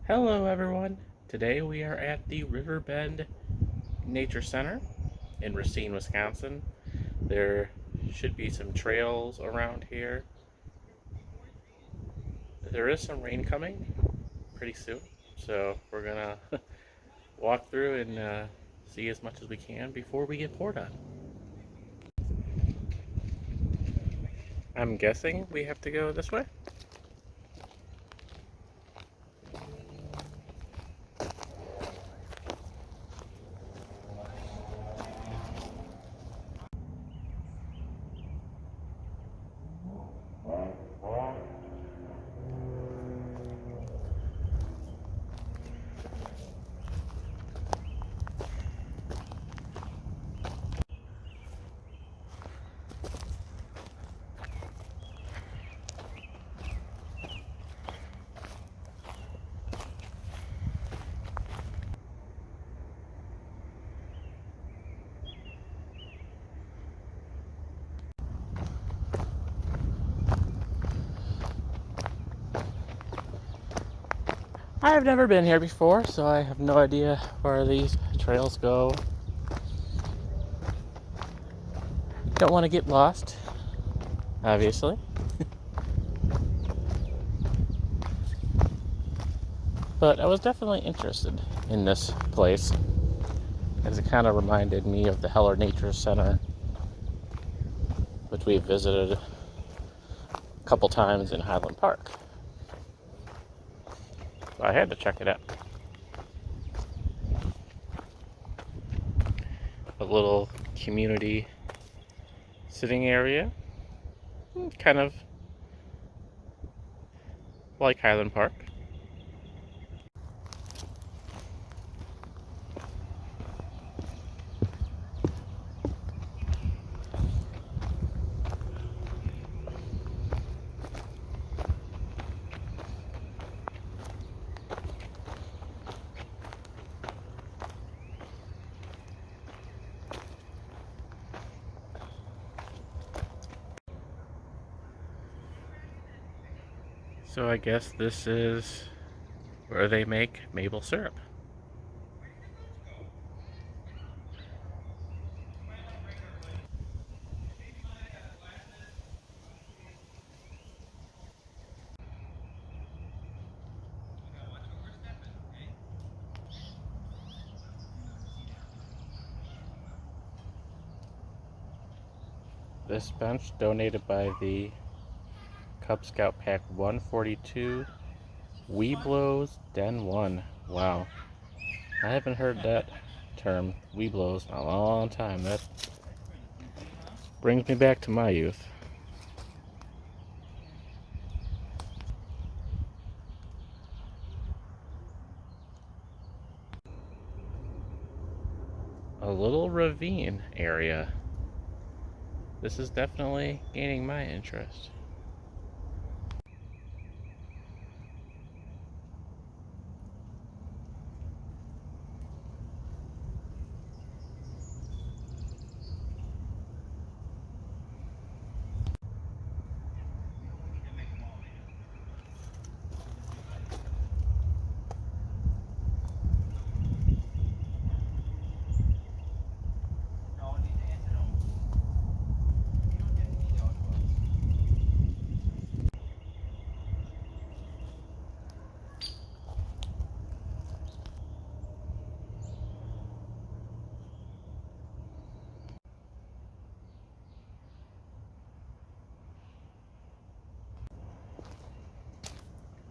Hello everyone! Today we are at the Riverbend Nature Center in Racine, Wisconsin. There should be some trails around here. There is some rain coming pretty soon, so we're gonna walk through and see as much as we can before we get poured on. I'm guessing we have to go this way? I've never been here before, so I have no idea where these trails go. Don't want to get lost, obviously. But I was definitely interested in this place, as it kind of reminded me of the Heller Nature Center, which we visited a couple times in Highland Park. So I had to check it out. A little community sitting area, kind of like Highland Park. So I guess this is where they make maple syrup. This bench donated by the Cub Scout Pack 142 Weeblos Den 1. Wow. I haven't heard that term, Weeblos, in a long time. That brings me back to my youth. A little ravine area. This is definitely gaining my interest.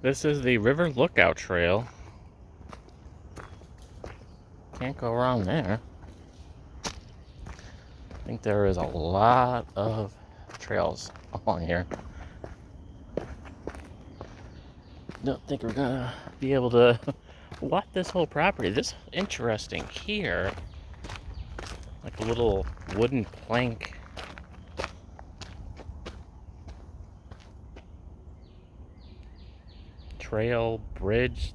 This is the River Lookout Trail. Can't go wrong there. I think there is a lot of trails along here. Don't think we're gonna be able to walk this whole property. This is interesting here. Like a little wooden plank. Trail bridge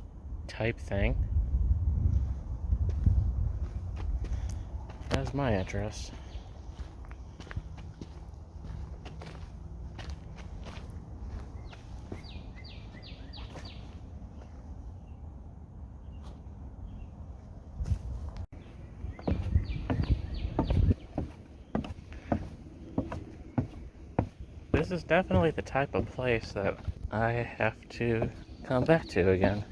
type thing. That's my interest. this is definitely the type of place that I have to come back to again.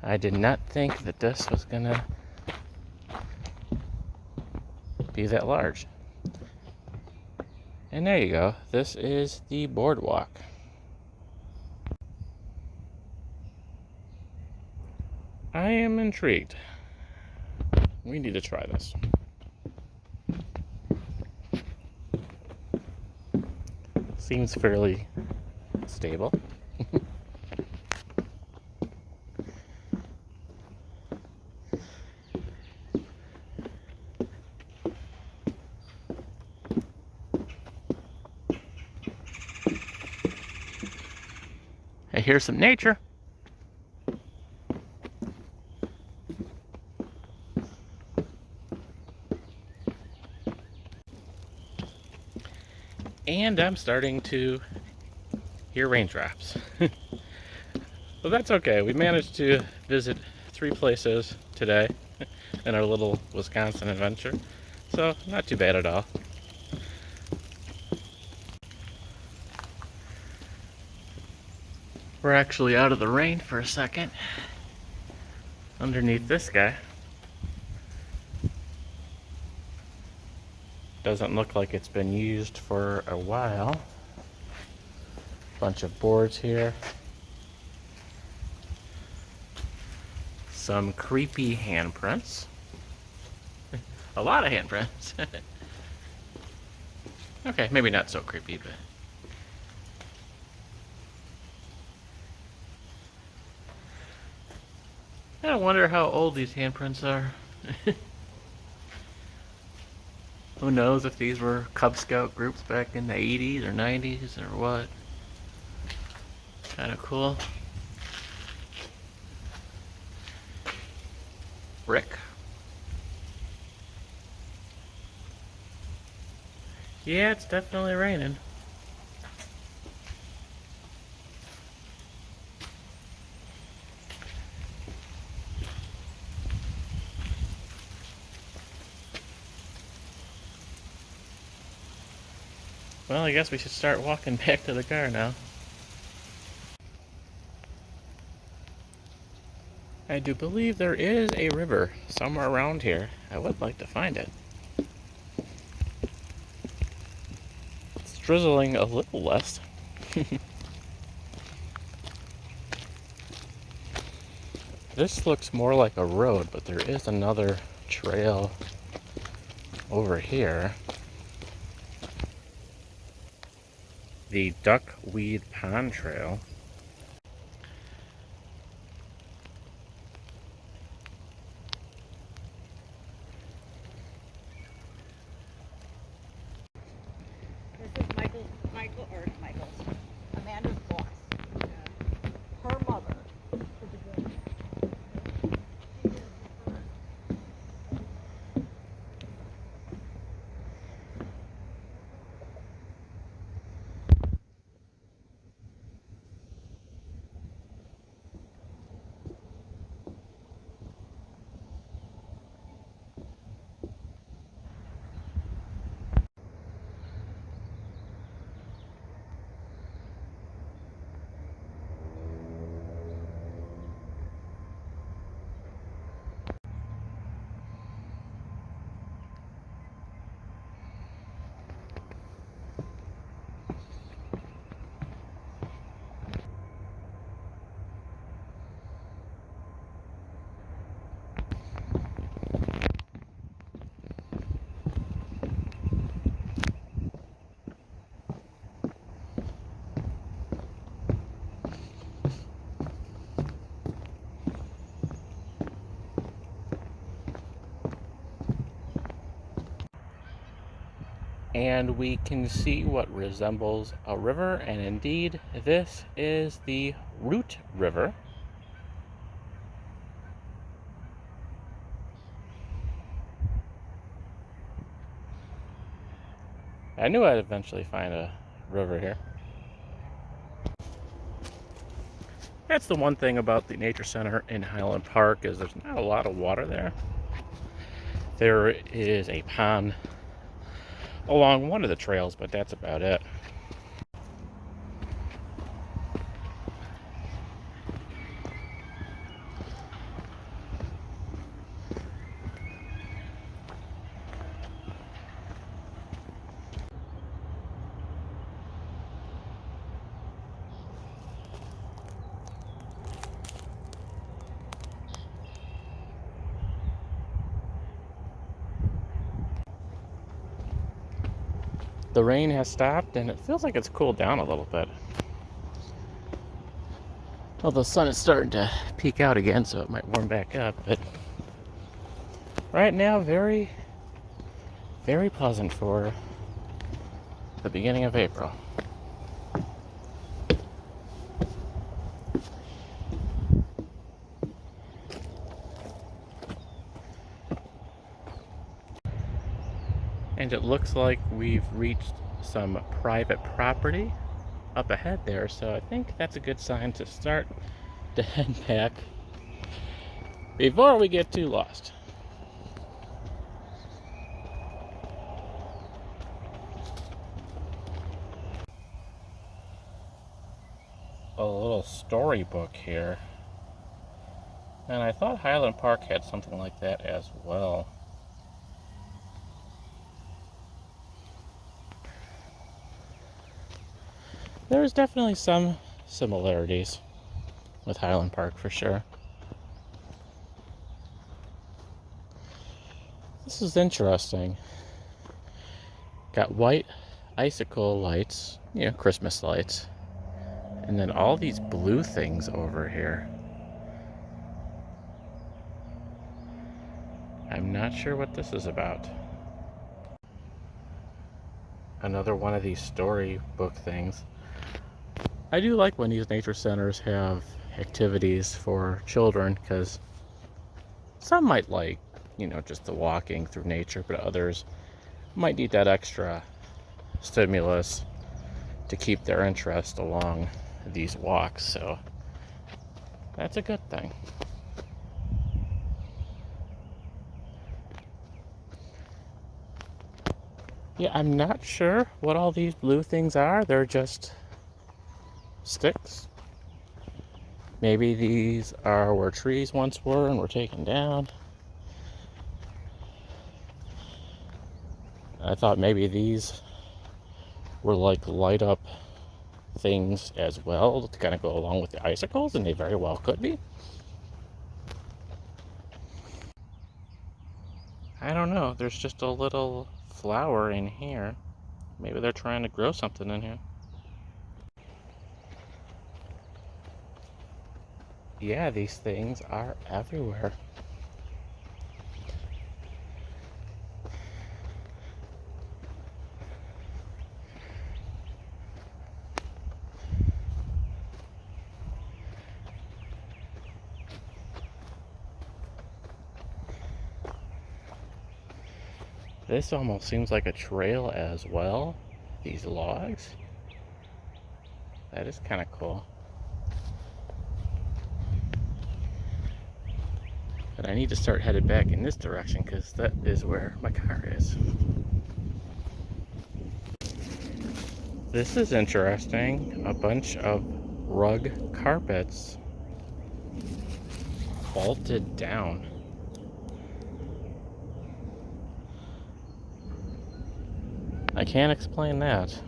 I did not think that this was gonna be that large. And there you go. This is the boardwalk. I am intrigued. We need to try this. Seems fairly stable. Hey, here's some nature. And I'm starting to hear raindrops. But that's okay. We managed to visit 3 places today in our little Wisconsin adventure. So, not too bad at all. We're actually out of the rain for a second. Underneath this guy. Doesn't look like it's been used for a while. Bunch of boards here. Some creepy handprints. A lot of handprints. Okay, maybe not so creepy, but... I wonder how old these handprints are. Who knows if these were Cub Scout groups back in the 80s or 90s or what. Kind of cool. Brick. Yeah, it's definitely raining. Well, I guess we should start walking back to the car now. I do believe there is a river somewhere around here. I would like to find it. It's drizzling a little less. This looks more like a road, but there is another trail over here. The Duckweed Pond Trail. This is Amanda's boss. Her mother. And we can see what resembles a river, and indeed this is the Root River. I knew I'd eventually find a river here. That's the one thing about the nature center in Highland Park, is there's not a lot of water there. There is a pond along one of the trails, but that's about it. The rain has stopped and it feels like it's cooled down a little bit. Well, the sun is starting to peek out again, so it might warm back up, but right now, very, very pleasant for the beginning of April. And it looks like we've reached some private property up ahead there, so I think that's a good sign to start to head back before we get too lost. A little storybook here, and I thought Highland Park had something like that as well. There's definitely some similarities with Highland Park for sure. This is interesting. Got white icicle lights, Christmas lights, and then all these blue things over here. I'm not sure what this is about. Another one of these storybook things. I do like when these nature centers have activities for children, because some might like, just the walking through nature, but others might need that extra stimulus to keep their interest along these walks, so that's a good thing. Yeah, I'm not sure what all these blue things are. They're just sticks. Maybe these are where trees once were and were taken down. I thought maybe these were like light up things as well to kind of go along with the icicles, and they very well could be. I don't know. There's just a little flower in here. Maybe they're trying to grow something in here. Yeah, these things are everywhere. This almost seems like a trail as well. These logs. That is kind of cool. But I need to start headed back in this direction because that is where my car is. This is interesting. A bunch of rug carpets bolted down. I can't explain that.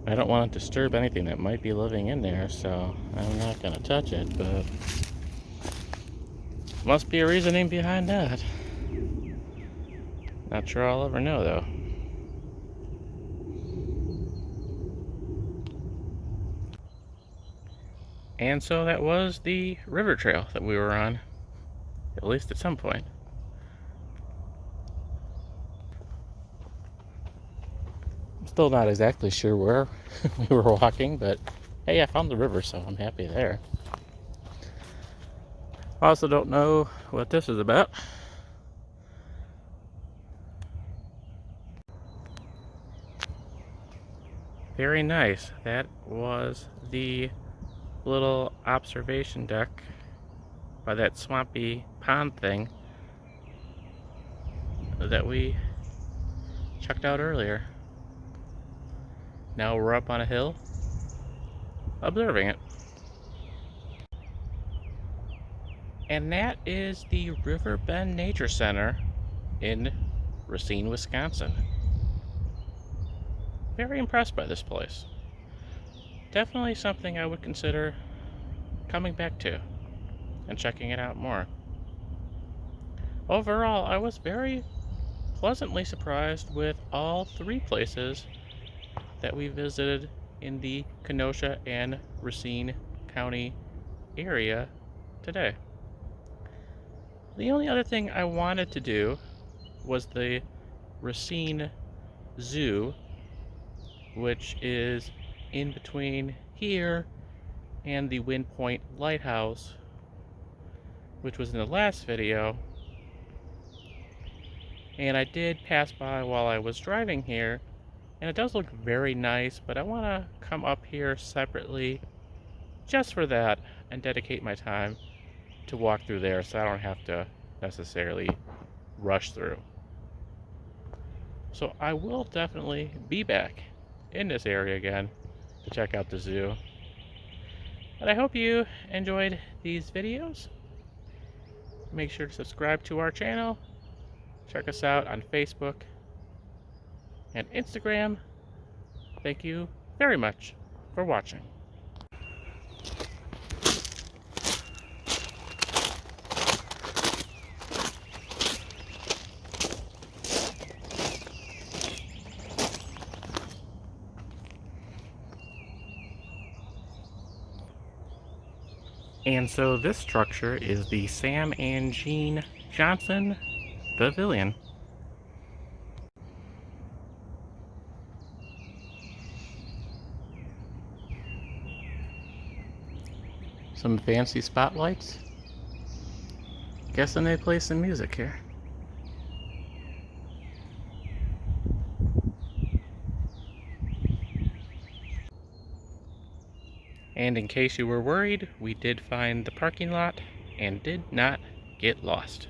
I don't want to disturb anything that might be living in there, so I'm not going to touch it, but must be a reasoning behind that. Not sure I'll ever know, though. And so that was the river trail that we were on, at least at some point. I'm still not exactly sure where we were walking, but hey, I found the river, so I'm happy there. I also don't know what this is about. Very nice. That was the little observation deck by that swampy pond thing that we checked out earlier. Now we're up on a hill, observing it. And that is the River Bend Nature Center in Racine, Wisconsin. Very impressed by this place. Definitely something I would consider coming back to and checking it out more. Overall, I was very pleasantly surprised with all three places that we visited in the Kenosha and Racine County area today. The only other thing I wanted to do was the Racine Zoo, which is in between here and the Wind Point Lighthouse, which was in the last video. And I did pass by while I was driving here, and it does look very nice, but I want to come up here separately just for that and dedicate my time to walk through there so I don't have to necessarily rush through. So I will definitely be back in this area again to check out the zoo. But I hope you enjoyed these videos. Make sure to subscribe to our channel. Check us out on Facebook and Instagram. Thank you very much for watching. And so this structure is the Sam and Jean Johnson Pavilion. Some fancy spotlights. Guessing they play some music here. And in case you were worried, we did find the parking lot and did not get lost.